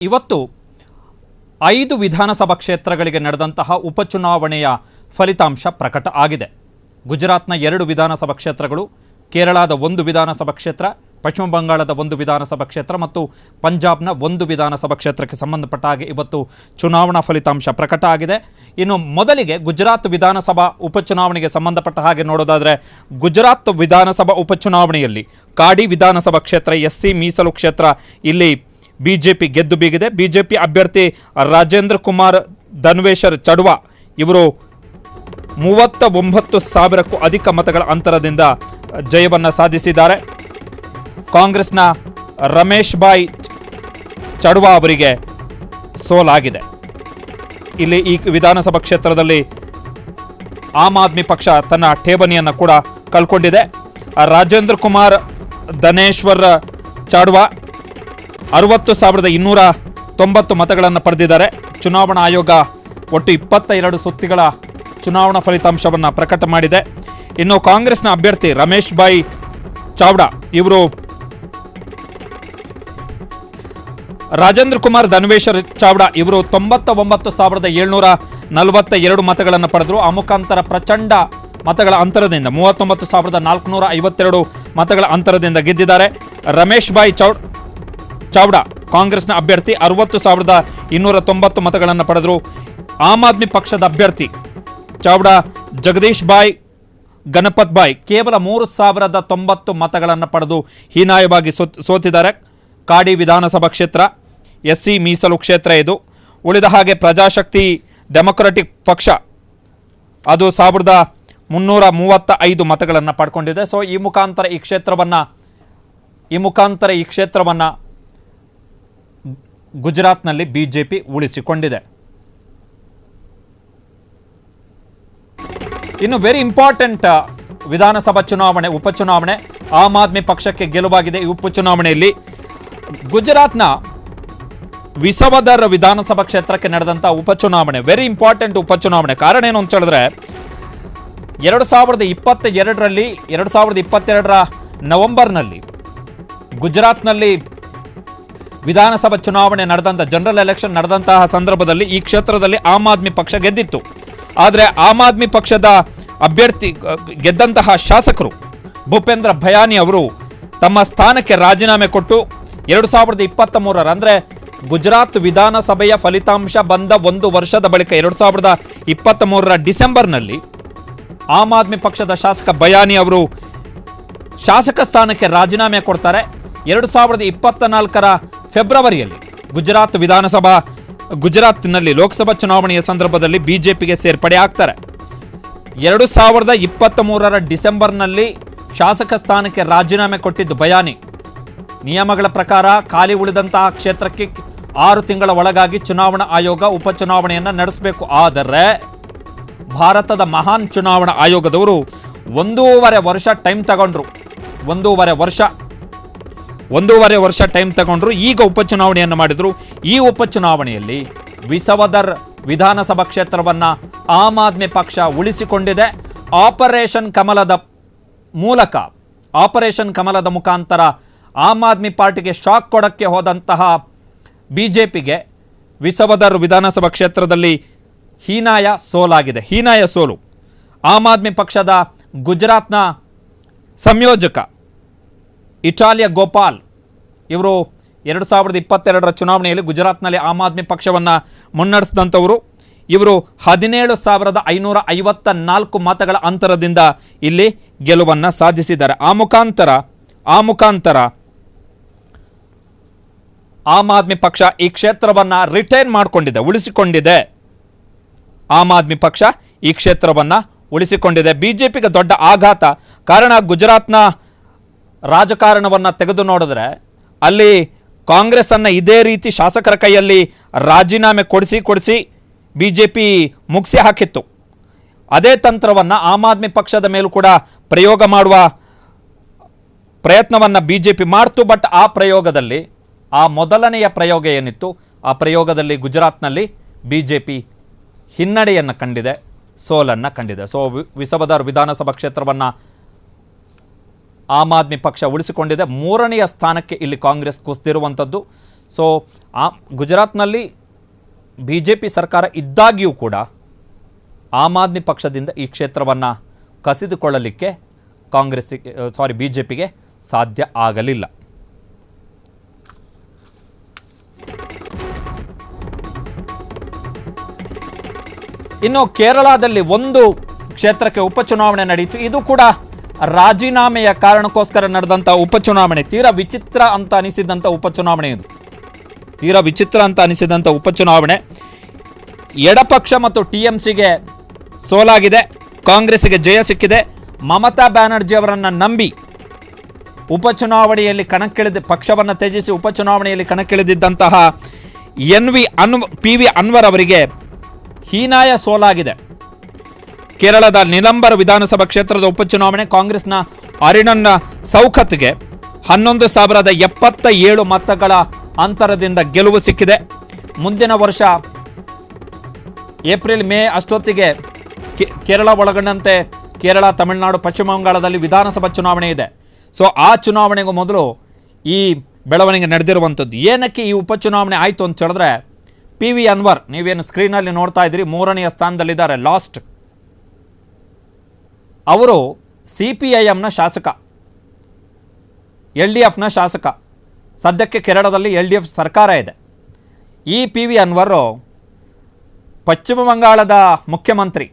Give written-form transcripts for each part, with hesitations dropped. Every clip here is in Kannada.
ಇವತ್ತು 5 ವಿಧಾನಸಭಾ ಕ್ಷೇತ್ರಗಳಿಗೆ ನಡೆದಂತಹ ಉಪಚುನಾವಣೆಯ ಫಲಿತಾಂಶ ಪ್ರಕಟ ಆಗಿದೆ. ಗುಜರಾತ್ನ 2 ವಿಧಾನಸಭಾ ಕ್ಷೇತ್ರಗಳು, ಕೇರಳದ 1 ವಿಧಾನಸಭಾ ಕ್ಷೇತ್ರ, ಪಶ್ಚಿಮ ಬಂಗಾಳದ 1 ವಿಧಾನಸಭಾ ಕ್ಷೇತ್ರ ಮತ್ತು ಪಂಜಾಬ್ನ 1 ವಿಧಾನಸಭಾ ಕ್ಷೇತ್ರಕ್ಕೆ ಸಂಬಂಧಪಟ್ಟ ಹಾಗೆ ಇವತ್ತು ಚುನಾವಣಾ ಫಲಿತಾಂಶ ಪ್ರಕಟ ಆಗಿದೆ. ಇನ್ನು ಮೊದಲಿಗೆ ಗುಜರಾತ್ ವಿಧಾನಸಭಾ ಉಪಚುನಾವಣೆಗೆ ಸಂಬಂಧಪಟ್ಟ ಹಾಗೆ ನೋಡೋದಾದರೆ, ಗುಜರಾತ್ ವಿಧಾನಸಭಾ ಉಪಚುನಾವಣೆಯಲ್ಲಿ ಕಾಡಿ ವಿಧಾನಸಭಾ ಕ್ಷೇತ್ರ ಎಸ್ಸಿ ಮೀಸಲು ಕ್ಷೇತ್ರ ಇಲ್ಲಿ ಬಿಜೆಪಿ ಗೆದ್ದು ಬೀಗಿದೆ. ಬಿಜೆಪಿ ಅಭ್ಯರ್ಥಿ ರಾಜೇಂದ್ರ ಕುಮಾರ್ ಧನ್ವೇಶರ್ ಚಡ್ವಾ ಇವರು 39,000ಕ್ಕೂ ಅಧಿಕ ಮತಗಳ ಅಂತರದಿಂದ ಜಯವನ್ನು ಸಾಧಿಸಿದ್ದಾರೆ. ಕಾಂಗ್ರೆಸ್ನ ರಮೇಶ್ ಭಾಯ್ ಚಡ್ವಾ ಅವರಿಗೆ ಸೋಲಾಗಿದೆ. ಇಲ್ಲಿ ಈ ವಿಧಾನಸಭಾ ಕ್ಷೇತ್ರದಲ್ಲಿ ಆಮ್ ಆದ್ಮಿ ಪಕ್ಷ ತನ್ನ ಠೇವಣಿಯನ್ನು ಕೂಡ ಕಳ್ಕೊಂಡಿದೆ. ರಾಜೇಂದ್ರ ಕುಮಾರ್ ಧನೇಶ್ವರ್ ಚಡ್ವಾ 60,290 ಮತಗಳನ್ನು ಪಡೆದಿದ್ದಾರೆ. ಚುನಾವಣಾ ಆಯೋಗ ಒಟ್ಟು 22 ಸುತ್ತಿಗಳ ಚುನಾವಣಾ ಫಲಿತಾಂಶವನ್ನು ಪ್ರಕಟ ಮಾಡಿದೆ. ಇನ್ನು ಕಾಂಗ್ರೆಸ್ನ ಅಭ್ಯರ್ಥಿ ರಮೇಶ್ ಭಾಯ್ ಚಾವ್ಡಾ ಇವರು ರಾಜೇಂದ್ರ ಕುಮಾರ್ ಧನ್ವೇಶರ್ ಚಾವ್ಡಾ ಇವರು 99,742 ಮತಗಳನ್ನು ಪಡೆದರು. ಆ ಮುಖಾಂತರ ಪ್ರಚಂಡ ಮತಗಳ ಅಂತರದಿಂದ 39,452 ಮತಗಳ ಅಂತರದಿಂದ ಗೆದ್ದಿದ್ದಾರೆ. ರಮೇಶ್ ಭಾಯ್ ಚಾವ್ಡಾ ಕಾಂಗ್ರೆಸ್ನ ಅಭ್ಯರ್ಥಿ 60,290 ಮತಗಳನ್ನು ಪಡೆದರು. ಆಮ್ ಆದ್ಮಿ ಪಕ್ಷದ ಅಭ್ಯರ್ಥಿ ಚಾವ್ಡಾ ಜಗದೀಶ್ ಭಾಯ್ ಗಣಪತ್ ಭಾಯ್ ಕೇವಲ 3,090 ಮತಗಳನ್ನು ಪಡೆದು ಹೀನಾಯವಾಗಿ ಸೋತಿದ್ದಾರೆ. ಕಾಡಿ ವಿಧಾನಸಭಾ ಕ್ಷೇತ್ರ ಎಸ್ಸಿ ಮೀಸಲು ಕ್ಷೇತ್ರ ಇದು. ಉಳಿದ ಹಾಗೆ ಪ್ರಜಾಶಕ್ತಿ ಡೆಮೊಕ್ರೆಟಿಕ್ ಪಕ್ಷ ಅದು 1,335 ಮತಗಳನ್ನು ಪಡ್ಕೊಂಡಿದೆ. ಸೊ ಈ ಮುಖಾಂತರ ಈ ಕ್ಷೇತ್ರವನ್ನು ಗುಜರಾತ್ನಲ್ಲಿ ಬಿಜೆಪಿ ಉಳಿಸಿಕೊಂಡಿದೆ. ಇನ್ನು ವೆರಿ ಇಂಪಾರ್ಟೆಂಟ್ ವಿಧಾನಸಭಾ ಉಪಚುನಾವಣೆ ಆಮ್ ಆದ್ಮಿ ಪಕ್ಷಕ್ಕೆ ಗೆಲುವಾಗಿದೆ. ಈ ಉಪಚುನಾವಣೆಯಲ್ಲಿ ಗುಜರಾತ್ನ ವಿಸವದರ್ ವಿಧಾನಸಭಾ ಕ್ಷೇತ್ರಕ್ಕೆ ನಡೆದಂಥ ಉಪಚುನಾವಣೆ ವೆರಿ ಇಂಪಾರ್ಟೆಂಟ್ ಉಪಚುನಾವಣೆ. ಕಾರಣ ಏನು ಅಂತ ಹೇಳಿದ್ರೆ, 2022ರ ನವೆಂಬರ್ನಲ್ಲಿ ಗುಜರಾತ್ನಲ್ಲಿ ವಿಧಾನಸಭಾ ಚುನಾವಣೆ ನಡೆದಂಥ ಜನರಲ್ ಎಲೆಕ್ಷನ್ ನಡೆದಂತಹ ಸಂದರ್ಭದಲ್ಲಿ ಈ ಕ್ಷೇತ್ರದಲ್ಲಿ ಆಮ್ ಆದ್ಮಿ ಪಕ್ಷ ಗೆದ್ದಿತ್ತು. ಆದರೆ ಆಮ್ ಆದ್ಮಿ ಪಕ್ಷದ ಅಭ್ಯರ್ಥಿ ಗೆದ್ದಂತಹ ಶಾಸಕರು ಭೂಪೇಂದ್ರ ಭಯಾನಿ ಅವರು ತಮ್ಮ ಸ್ಥಾನಕ್ಕೆ ರಾಜೀನಾಮೆ ಕೊಟ್ಟು 2023 ಅಂದರೆ ಗುಜರಾತ್ ವಿಧಾನಸಭೆಯ ಫಲಿತಾಂಶ ಬಂದ 1 ವರ್ಷದ ಬಳಿಕ 2023ರ ಡಿಸೆಂಬರ್ನಲ್ಲಿ ಆಮ್ ಆದ್ಮಿ ಪಕ್ಷದ ಶಾಸಕ ಭಯಾನಿ ಅವರು ಶಾಸಕ ಸ್ಥಾನಕ್ಕೆ ರಾಜೀನಾಮೆ ಕೊಡ್ತಾರೆ. 2024ರ ಫೆಬ್ರವರಿಯಲ್ಲಿ ಗುಜರಾತ್ನಲ್ಲಿ ಲೋಕಸಭಾ ಚುನಾವಣೆಯ ಸಂದರ್ಭದಲ್ಲಿ ಬಿಜೆಪಿಗೆ ಸೇರ್ಪಡೆ ಆಗ್ತಾರೆ. 2023ರ ಡಿಸೆಂಬರ್ನಲ್ಲಿ ಶಾಸಕ ಸ್ಥಾನಕ್ಕೆ ರಾಜೀನಾಮೆ ಕೊಟ್ಟಿದ್ದು ಭಯಾನಿ. ನಿಯಮಗಳ ಪ್ರಕಾರ ಖಾಲಿ ಉಳಿದಂತಹ ಕ್ಷೇತ್ರಕ್ಕೆ 6 ತಿಂಗಳ ಒಳಗಾಗಿ ಚುನಾವಣಾ ಆಯೋಗ ಉಪಚುನಾವಣೆಯನ್ನು ನಡೆಸಬೇಕು. ಆದರೆ ಭಾರತದ ಮಹಾನ್ ಚುನಾವಣಾ ಆಯೋಗದವರು 1.5 ವರ್ಷ ಟೈಮ್ ತಗೊಂಡ್ರು. 1.5 ವರ್ಷ ಟೈಮ್ ತಗೊಂಡ್ರು. ಈಗ ಉಪಚುನಾವಣೆಯನ್ನು ಮಾಡಿದ್ರು. ಈ ಉಪಚುನಾವಣೆಯಲ್ಲಿ ವಿಸವದರ್ ವಿಧಾನಸಭಾ ಕ್ಷೇತ್ರವನ್ನು ಆಮ್ ಆದ್ಮಿ ಪಕ್ಷ ಉಳಿಸಿಕೊಂಡಿದೆ. ಆಪರೇಷನ್ ಕಮಲದ ಮುಖಾಂತರ ಆಮ್ ಆದ್ಮಿ ಪಾರ್ಟಿಗೆ ಶಾಕ್ ಕೊಡಕ್ಕೆ ಹೋದಂತಹ ಬಿಜೆಪಿಗೆ ವಿಸವದರ್ ವಿಧಾನಸಭಾ ಕ್ಷೇತ್ರದಲ್ಲಿ ಹೀನಾಯ ಸೋಲು. ಆಮ್ ಆದ್ಮಿ ಪಕ್ಷದ ಗುಜರಾತ್ನ ಸಂಯೋಜಕ ಇಟಾಲಿಯ ಗೋಪಾಲ್ ಇವರು 2022ರ ಚುನಾವಣೆಯಲ್ಲಿ ಗುಜರಾತ್ನಲ್ಲಿ ಆಮ್ ಆದ್ಮಿ ಪಕ್ಷವನ್ನು ಮುನ್ನಡೆಸಿದಂಥವರು. ಇವರು 17,554 ಮತಗಳ ಅಂತರದಿಂದ ಇಲ್ಲಿ ಗೆಲುವನ್ನು ಸಾಧಿಸಿದ್ದಾರೆ. ಆ ಮುಖಾಂತರ ಆಮ್ ಆದ್ಮಿ ಪಕ್ಷ ಈ ಕ್ಷೇತ್ರವನ್ನು ರಿಟೈನ್ ಉಳಿಸಿಕೊಂಡಿದೆ. ಆಮ್ ಆದ್ಮಿ ಪಕ್ಷ ಈ ಕ್ಷೇತ್ರವನ್ನು ಉಳಿಸಿಕೊಂಡಿದೆ. ಬಿಜೆಪಿಗೆ ದೊಡ್ಡ ಆಘಾತ. ಕಾರಣ ಗುಜರಾತ್ನ ರಾಜಕಾರಣವನ್ನು ತೆಗೆದು ನೋಡಿದ್ರೆ ಅಲ್ಲಿ ಕಾಂಗ್ರೆಸ್ ಅನ್ನು ಇದೇ ರೀತಿ ಶಾಸಕರ ಕೈಯಲ್ಲಿ ರಾಜೀನಾಮೆ ಕೊಡಿಸಿ ಬಿಜೆಪಿ ಮುಗಿಸಿ ಹಾಕಿತ್ತು. ಅದೇ ತಂತ್ರವನ್ನು ಆಮ್ ಆದ್ಮಿ ಪಕ್ಷದ ಮೇಲೂ ಕೂಡ ಪ್ರಯೋಗ ಮಾಡುವ ಪ್ರಯತ್ನವನ್ನು ಬಿಜೆಪಿ ಮಾಡ್ತು. ಬಟ್ ಆ ಮೊದಲನೆಯ ಪ್ರಯೋಗ ಏನಿತ್ತು, ಆ ಪ್ರಯೋಗದಲ್ಲಿ ಗುಜರಾತ್ನಲ್ಲಿ ಬಿಜೆಪಿ ಹಿನ್ನಡೆಯನ್ನು ಕಂಡಿದೆ, ಸೋಲನ್ನು ಕಂಡಿದೆ. ಸೊ ವಿಸವದರ್ ವಿಧಾನಸಭಾ ಕ್ಷೇತ್ರವನ್ನು ಆಮ್ ಆದ್ಮಿ ಪಕ್ಷ ಉಳಿಸಿಕೊಂಡಿದೆ. ಮೂರನೆಯ ಸ್ಥಾನಕ್ಕೆ ಇಲ್ಲಿ ಕಾಂಗ್ರೆಸ್ ಕುಸಿದಿರುವಂಥದ್ದು. ಸೊ ಗುಜರಾತ್ನಲ್ಲಿ BJP ಸರ್ಕಾರ ಇದ್ದಾಗಿಯೂ ಕೂಡ ಆಮ್ ಆದ್ಮಿ ಪಕ್ಷದಿಂದ ಈ ಕ್ಷೇತ್ರವನ್ನು ಕಸಿದುಕೊಳ್ಳಲಿಕ್ಕೆ BJPಗೆ ಸಾಧ್ಯ ಆಗಲಿಲ್ಲ. ಇನ್ನು ಕೇರಳದಲ್ಲಿ ಒಂದು ಕ್ಷೇತ್ರಕ್ಕೆ ಉಪಚುನಾವಣೆ ನಡೆಯಿತು. ಇದು ಕೂಡ ರಾಜೀನಾಮೆಯ ಕಾರಣಕ್ಕೋಸ್ಕರ ನಡೆದಂಥ ಉಪಚುನಾವಣೆ. ತೀರಾ ವಿಚಿತ್ರ ಅಂತ ಅನಿಸಿದಂಥ ಉಪಚುನಾವಣೆ. ಎಡಪಕ್ಷ ಮತ್ತು TMCಗೆ ಸೋಲಾಗಿದೆ, ಕಾಂಗ್ರೆಸ್ಗೆ ಜಯ ಸಿಕ್ಕಿದೆ. ಮಮತಾ ಬ್ಯಾನರ್ಜಿ ಅವರನ್ನು ನಂಬಿ ಉಪಚುನಾವಣೆಯಲ್ಲಿ ಪಕ್ಷವನ್ನು ತ್ಯಜಿಸಿ ಉಪಚುನಾವಣೆಯಲ್ಲಿ ಕಣಕ್ಕಿಳಿದಿದ್ದಂತಹ PV ಅನ್ವರ್ ಅವರಿಗೆ ಹೀನಾಯ ಸೋಲಾಗಿದೆ. ಕೇರಳದ ನಿಲಂಬರ್ ವಿಧಾನಸಭಾ ಕ್ಷೇತ್ರದ ಉಪಚುನಾವಣೆ ಕಾಂಗ್ರೆಸ್ನ ಅರಿಣನ್ ಸೌಖತ್ಗೆ 11,077 ಮತಗಳ ಅಂತರದಿಂದ ಗೆಲುವು ಸಿಕ್ಕಿದೆ. ಮುಂದಿನ ವರ್ಷ ಏಪ್ರಿಲ್ ಮೇ ಅಷ್ಟೊತ್ತಿಗೆ ಕೇರಳ ಒಳಗೊಂಡಂತೆ ಕೇರಳ, ತಮಿಳುನಾಡು, ಪಶ್ಚಿಮ ಬಂಗಾಳದಲ್ಲಿ ವಿಧಾನಸಭಾ ಚುನಾವಣೆ ಇದೆ. ಸೊ ಆ ಚುನಾವಣೆಗೂ ಮೊದಲು ಈ ಬೆಳವಣಿಗೆ ನಡೆದಿರುವಂಥದ್ದು. ಏನಕ್ಕೆ ಈ ಉಪಚುನಾವಣೆ ಆಯಿತು ಅಂತ ಹೇಳಿದ್ರೆ, PV ಅನ್ವರ್ ನೀವೇನು ಸ್ಕ್ರೀನಲ್ಲಿ ನೋಡ್ತಾ ಇದ್ದೀರಿ, 3ನೇ ಸ್ಥಾನದಲ್ಲಿದ್ದಾರೆ, ಲಾಸ್ಟ್. ಅವರು CPIMನ ಶಾಸಕ, LDFನ ಶಾಸಕ. ಸದ್ಯಕ್ಕೆ ಕೇರಳದಲ್ಲಿ LDF ಸರ್ಕಾರ ಇದೆ. ಈ PV ಅನ್ವರು ಪಶ್ಚಿಮ ಬಂಗಾಳದ ಮುಖ್ಯಮಂತ್ರಿ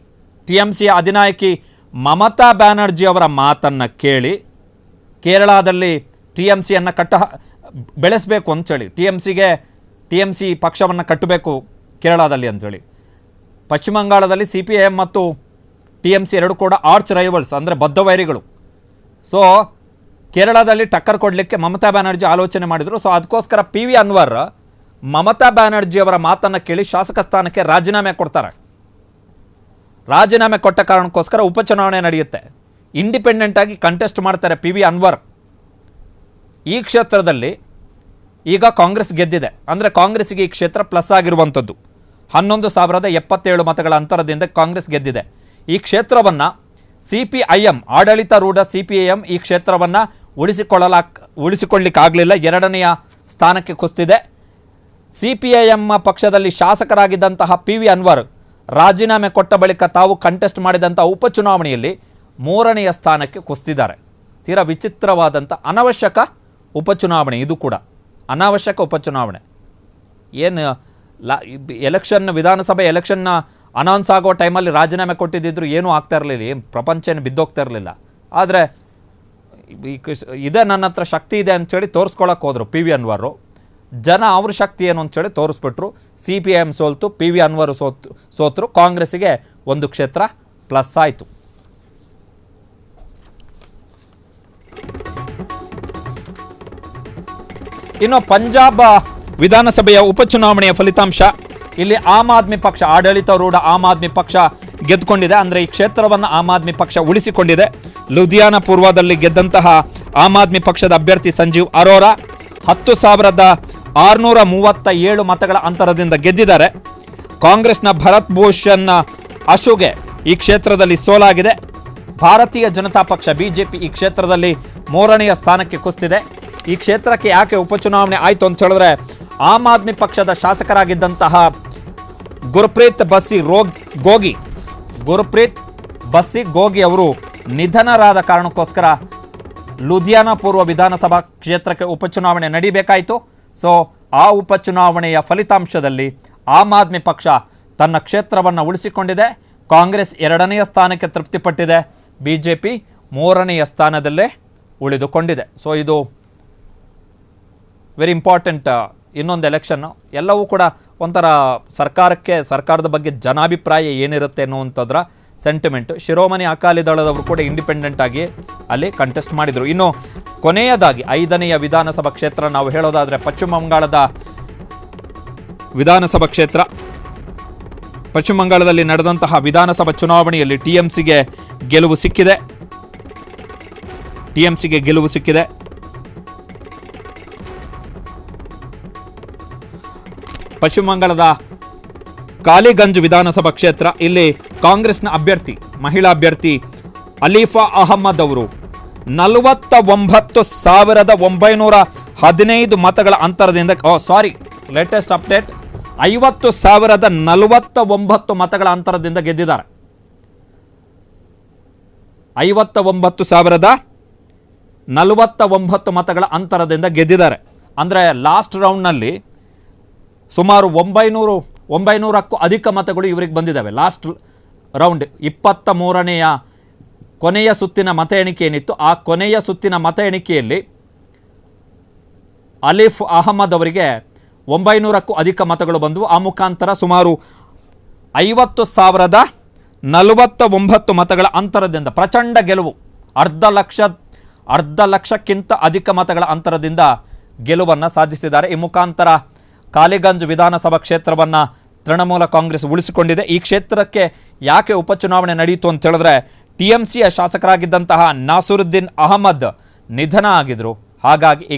TMCಯ ಅಧಿನಾಯಕಿ ಮಮತಾ ಬ್ಯಾನರ್ಜಿ ಅವರ ಮಾತನ್ನು ಕೇಳಿ ಕೇರಳದಲ್ಲಿ TMCಯನ್ನು ಬೆಳೆಸಬೇಕು ಅಂತೇಳಿ, TMC ಪಕ್ಷವನ್ನು ಕಟ್ಟಬೇಕು ಕೇರಳದಲ್ಲಿ ಅಂಥೇಳಿ. ಪಶ್ಚಿಮ ಬಂಗಾಳದಲ್ಲಿ CPIM ಮತ್ತು TMC ಎರಡು ಕೂಡ ಆರ್ಚ್ ರೈವಲ್ಸ್, ಅಂದರೆ ಬದ್ಧವೈರಿಗಳು. ಸೊ ಕೇರಳದಲ್ಲಿ ಟಕ್ಕರ್ ಕೊಡಲಿಕ್ಕೆ ಮಮತಾ ಬ್ಯಾನರ್ಜಿ ಆಲೋಚನೆ ಮಾಡಿದರು. ಸೊ ಅದಕ್ಕೋಸ್ಕರ PV ಅನ್ವರ್ ಮಮತಾ ಬ್ಯಾನರ್ಜಿ ಅವರ ಮಾತನ್ನು ಕೇಳಿ ಶಾಸಕ ಸ್ಥಾನಕ್ಕೆ ರಾಜೀನಾಮೆ ಕೊಡ್ತಾರೆ. ರಾಜೀನಾಮೆ ಕೊಟ್ಟ ಕಾರಣಕ್ಕೋಸ್ಕರ ಉಪಚುನಾವಣೆ ನಡೆಯುತ್ತೆ. ಇಂಡಿಪೆಂಡೆಂಟ್ ಆಗಿ ಕಂಟೆಸ್ಟ್ ಮಾಡ್ತಾರೆ PV ಅನ್ವರ್. ಈ ಕ್ಷೇತ್ರದಲ್ಲಿ ಈಗ ಕಾಂಗ್ರೆಸ್ ಗೆದ್ದಿದೆ. ಅಂದರೆ ಕಾಂಗ್ರೆಸ್ಗೆ ಈ ಕ್ಷೇತ್ರ ಪ್ಲಸ್ ಆಗಿರುವಂಥದ್ದು. 11,077 ಮತಗಳ ಅಂತರದಿಂದ ಕಾಂಗ್ರೆಸ್ ಗೆದ್ದಿದೆ. ಈ ಕ್ಷೇತ್ರವನ್ನು CPIM, ಆಡಳಿತಾರೂಢ CPIM ಈ ಕ್ಷೇತ್ರವನ್ನು ಉಳಿಸಿಕೊಳ್ಳಿಕ್ಕಾಗಲಿಲ್ಲ, 2ನೇ ಸ್ಥಾನಕ್ಕೆ ಕುಸಿದಿದೆ. CPIM ಪಕ್ಷದಲ್ಲಿ ಶಾಸಕರಾಗಿದ್ದಂತಹ PV ಅನ್ವರ್ ರಾಜೀನಾಮೆ ಕೊಟ್ಟ ಬಳಿಕ ತಾವು ಕಂಟೆಸ್ಟ್ ಮಾಡಿದಂಥ ಉಪಚುನಾವಣೆಯಲ್ಲಿ 3ನೇ ಸ್ಥಾನಕ್ಕೆ ಕುಸಿದಿದ್ದಾರೆ. ತೀರಾ ವಿಚಿತ್ರವಾದಂಥ ಅನವಶ್ಯಕ ಉಪಚುನಾವಣೆ. ಇದು ಕೂಡ ಅನಾವಶ್ಯಕ ಉಪಚುನಾವಣೆ. ಏನು ವಿಧಾನಸಭೆ ಎಲೆಕ್ಷನ್ನ ಅನೌನ್ಸ್ ಆಗೋ ಟೈಮಲ್ಲಿ ರಾಜೀನಾಮೆ ಕೊಟ್ಟಿದ್ದಿದ್ರು ಏನೂ ಆಗ್ತಾ ಇರಲಿಲ್ಲ, ಏನು ಪ್ರಪಂಚನ ಬಿದ್ದೋಗ್ತಾ ಇರಲಿಲ್ಲ. ಆದರೆ ಇದೇ ನನ್ನ ಹತ್ರ ಶಕ್ತಿ ಇದೆ ಅಂಥೇಳಿ ತೋರಿಸ್ಕೊಳಕ್ಕೆ ಹೋದರು PV ಅನ್ವರು. ಜನ ಅವ್ರ ಶಕ್ತಿ ಏನು ಅಂತೇಳಿ ತೋರಿಸ್ಬಿಟ್ರು. CPIM ಸೋಲ್ತು, PV ಅನ್ವರು ಸೋತರು. ಕಾಂಗ್ರೆಸ್ಸಿಗೆ ಒಂದು ಕ್ಷೇತ್ರ ಪ್ಲಸ್ ಆಯಿತು. ಇನ್ನು ಪಂಜಾಬ್ ವಿಧಾನಸಭೆಯ ಉಪಚುನಾವಣೆಯ ಫಲಿತಾಂಶ. ಇಲ್ಲಿ ಆಮ್ ಆದ್ಮಿ ಪಕ್ಷ, ಆಡಳಿತಾರೂಢ ಆಮ್ ಆದ್ಮಿ ಪಕ್ಷ ಗೆದ್ದುಕೊಂಡಿದೆ. ಅಂದರೆ ಈ ಕ್ಷೇತ್ರವನ್ನು ಆಮ್ ಆದ್ಮಿ ಪಕ್ಷ ಉಳಿಸಿಕೊಂಡಿದೆ. ಲುಧಿಯಾನ ಪೂರ್ವದಲ್ಲಿ ಗೆದ್ದಂತಹ ಆಮ್ ಆದ್ಮಿ ಪಕ್ಷದ ಅಭ್ಯರ್ಥಿ ಸಂಜೀವ್ ಅರೋರಾ 10,637 ಮತಗಳ ಅಂತರದಿಂದ ಗೆದ್ದಿದ್ದಾರೆ. ಕಾಂಗ್ರೆಸ್ನ ಭರತ್ ಭೂಷಣ್ ಅಶುಗೆ ಈ ಕ್ಷೇತ್ರದಲ್ಲಿ ಸೋಲಾಗಿದೆ. ಭಾರತೀಯ ಜನತಾ ಪಕ್ಷ BJP ಈ ಕ್ಷೇತ್ರದಲ್ಲಿ 3ನೇ ಸ್ಥಾನಕ್ಕೆ ಕುಸಿದಿದೆ. ಈ ಕ್ಷೇತ್ರಕ್ಕೆ ಯಾಕೆ ಉಪಚುನಾವಣೆ ಆಯಿತು ಅಂತ ಹೇಳಿದ್ರೆ, ಆಮ್ ಆದ್ಮಿ ಪಕ್ಷದ ಶಾಸಕರಾಗಿದ್ದಂತಹ ಗುರ್ಪ್ರೀತ್ ಬಸ್ಸಿ ಗೋಗಿ ಅವರು ನಿಧನರಾದ ಕಾರಣಕ್ಕೋಸ್ಕರ ಲುಧಿಯಾನ ಪೂರ್ವ ವಿಧಾನಸಭಾ ಕ್ಷೇತ್ರಕ್ಕೆ ಉಪಚುನಾವಣೆ ನಡೀಬೇಕಾಯಿತು. ಸೊ ಆ ಉಪಚುನಾವಣೆಯ ಫಲಿತಾಂಶದಲ್ಲಿ ಆಮ್ ಆದ್ಮಿ ಪಕ್ಷ ತನ್ನ ಕ್ಷೇತ್ರವನ್ನು ಉಳಿಸಿಕೊಂಡಿದೆ. ಕಾಂಗ್ರೆಸ್ 2ನೇ ಸ್ಥಾನಕ್ಕೆ ತೃಪ್ತಿಪಟ್ಟಿದೆ. BJP 3ನೇ ಸ್ಥಾನದಲ್ಲೇ ಉಳಿದುಕೊಂಡಿದೆ. ಸೊ ಇದು ವೆರಿ ಇಂಪಾರ್ಟೆಂಟ್ ಇನ್ನೊಂದು ಎಲೆಕ್ಷನ್ನು. ಎಲ್ಲವೂ ಕೂಡ ಒಂಥರ ಸರ್ಕಾರದ ಬಗ್ಗೆ ಜನಾಭಿಪ್ರಾಯ ಏನಿರುತ್ತೆ ಅನ್ನುವಂಥದ್ರ ಸೆಂಟಿಮೆಂಟು. ಶಿರೋಮಣಿ ಅಕಾಲಿ ದಳದವರು ಕೂಡ ಇಂಡಿಪೆಂಡೆಂಟ್ ಆಗಿ ಅಲ್ಲಿ ಕಂಟೆಸ್ಟ್ ಮಾಡಿದರು. ಇನ್ನು ಕೊನೆಯದಾಗಿ 5ನೇ ವಿಧಾನಸಭಾ ಕ್ಷೇತ್ರ ನಾವು ಹೇಳೋದಾದರೆ ಪಶ್ಚಿಮ ಬಂಗಾಳದ ವಿಧಾನಸಭಾ ಕ್ಷೇತ್ರ. ಪಶ್ಚಿಮ ಬಂಗಾಳದಲ್ಲಿ ನಡೆದಂತಹ ವಿಧಾನಸಭಾ ಚುನಾವಣೆಯಲ್ಲಿ TMCಗೆ ಗೆಲುವು ಸಿಕ್ಕಿದೆ. ಪಶ್ಚಿಮ ಬಂಗಾಳದ ಕಾಲಿಗಂಜ್ ವಿಧಾನಸಭಾ ಕ್ಷೇತ್ರ. ಇಲ್ಲಿ ಕಾಂಗ್ರೆಸ್ನ ಅಭ್ಯರ್ಥಿ, ಮಹಿಳಾ ಅಭ್ಯರ್ಥಿ ಅಲೀಫಾ ಅಹಮದ್ ಅವರು 49,916 15 ಮತಗಳ ಅಂತರದಿಂದ ಲೇಟೆಸ್ಟ್ ಅಪ್ಡೇಟ್ 50,049 ಮತಗಳ ಅಂತರದಿಂದ ಗೆದ್ದಿದ್ದಾರೆ. 59,049 ಮತಗಳ ಅಂತರದಿಂದ ಗೆದ್ದಿದ್ದಾರೆ. ಅಂದರೆ ಲಾಸ್ಟ್ ರೌಂಡ್ನಲ್ಲಿ ಸುಮಾರು 900ಕ್ಕೂ ಅಧಿಕ ಮತಗಳು ಇವರಿಗೆ ಬಂದಿದ್ದಾವೆ. ಲಾಸ್ಟ್ ರೌಂಡ್ 23ನೇ ಕೊನೆಯ ಸುತ್ತಿನ ಮತ ಎಣಿಕೆ ಏನಿತ್ತು, ಆ ಕೊನೆಯ ಸುತ್ತಿನ ಮತ ಎಣಿಕೆಯಲ್ಲಿ ಅಲಿಫ್ ಅಹಮದ್ ಅವರಿಗೆ 900ಕ್ಕೂ ಅಧಿಕ ಮತಗಳು ಬಂದವು. ಆ ಮುಖಾಂತರ ಸುಮಾರು 50,049 ಮತಗಳ ಅಂತರದಿಂದ ಪ್ರಚಂಡ ಗೆಲುವು, ಅರ್ಧ ಲಕ್ಷಕ್ಕಿಂತ ಅಧಿಕ ಮತಗಳ ಅಂತರದಿಂದ ಗೆಲುವನ್ನು ಸಾಧಿಸಿದ್ದಾರೆ. ಈ ಮುಖಾಂತರ ಕಾಲಿಗಂಜ್ ವಿಧಾನಸಭಾ ಕ್ಷೇತ್ರವನ್ನು ತೃಣಮೂಲ ಕಾಂಗ್ರೆಸ್ ಉಳಿಸಿಕೊಂಡಿದೆ. ಈ ಕ್ಷೇತ್ರಕ್ಕೆ ಯಾಕೆ ಉಪಚುನಾವಣೆ ನಡೆಯಿತು ಅಂತ ಹೇಳಿದ್ರೆ, TMCಯ ಶಾಸಕರಾಗಿದ್ದಂತಹ ನಾಸರುದ್ದೀನ್ ಅಹಮದ್ ನಿಧನ ಆಗಿದ್ರು. ಹಾಗಾಗಿ ಈ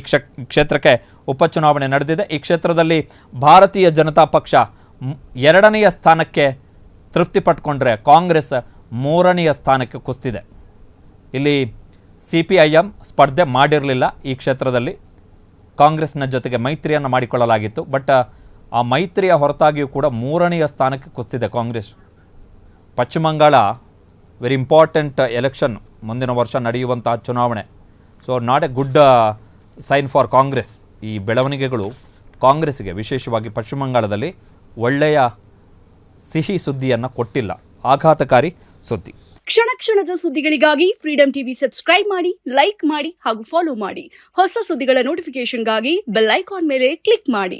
ಕ್ಷೇತ್ರಕ್ಕೆ ಉಪಚುನಾವಣೆ ನಡೆದಿದೆ. ಈ ಕ್ಷೇತ್ರದಲ್ಲಿ ಭಾರತೀಯ ಜನತಾ ಪಕ್ಷ 2ನೆಯ ಸ್ಥಾನಕ್ಕೆ ತೃಪ್ತಿ ಪಟ್ಕೊಂಡ್ರೆ ಕಾಂಗ್ರೆಸ್ 3ನೆಯ ಸ್ಥಾನಕ್ಕೆ ಕುಸಿದಿದೆ. ಇಲ್ಲಿ CPIM ಸ್ಪರ್ಧೆ ಮಾಡಿರಲಿಲ್ಲ. ಈ ಕ್ಷೇತ್ರದಲ್ಲಿ ಕಾಂಗ್ರೆಸ್ನ ಜೊತೆಗೆ ಮೈತ್ರಿಯನ್ನು ಮಾಡಿಕೊಳ್ಳಲಾಗಿತ್ತು. ಬಟ್ ಆ ಮೈತ್ರಿಯ ಹೊರತಾಗಿಯೂ ಕೂಡ 3ನೆಯ ಸ್ಥಾನಕ್ಕೆ ಕುಸಿದಿದೆ ಕಾಂಗ್ರೆಸ್. ಪಶ್ಚಿಮ ಬಂಗಾಳ ವೆರಿ ಇಂಪಾರ್ಟೆಂಟ್ ಎಲೆಕ್ಷನ್, ಮುಂದಿನ ವರ್ಷ ನಡೆಯುವಂತಹ ಚುನಾವಣೆ. So not a good sign for Congress. ಈ ಬೆಳವಣಿಗೆಗಳು ಕಾಂಗ್ರೆಸ್ಗೆ ವಿಶೇಷವಾಗಿ ಪಶ್ಚಿಮ ಬಂಗಾಳದಲ್ಲಿ ಒಳ್ಳೆಯ ಸಿಹಿ ಸುದ್ದಿಯನ್ನು ಕೊಟ್ಟಿಲ್ಲ, ಆಘಾತಕಾರಿ ಸುದ್ದಿ. ಕ್ಷಣ ಕ್ಷಣದ ಸುದ್ದಿಗಳಿಗಾಗಿ ಫ್ರೀಡಂ ಟಿವಿ ಸಬ್ಸ್ಕ್ರೈಬ್ ಮಾಡಿ, ಲೈಕ್ ಮಾಡಿ ಹಾಗೂ ಫಾಲೋ ಮಾಡಿ. ಹೊಸ ಸುದ್ದಿಗಳ ನೋಟಿಫಿಕೇಶನ್ಗಾಗಿ ಬೆಲ್ ಐಕಾನ್ ಮೇಲೆ ಕ್ಲಿಕ್ ಮಾಡಿ.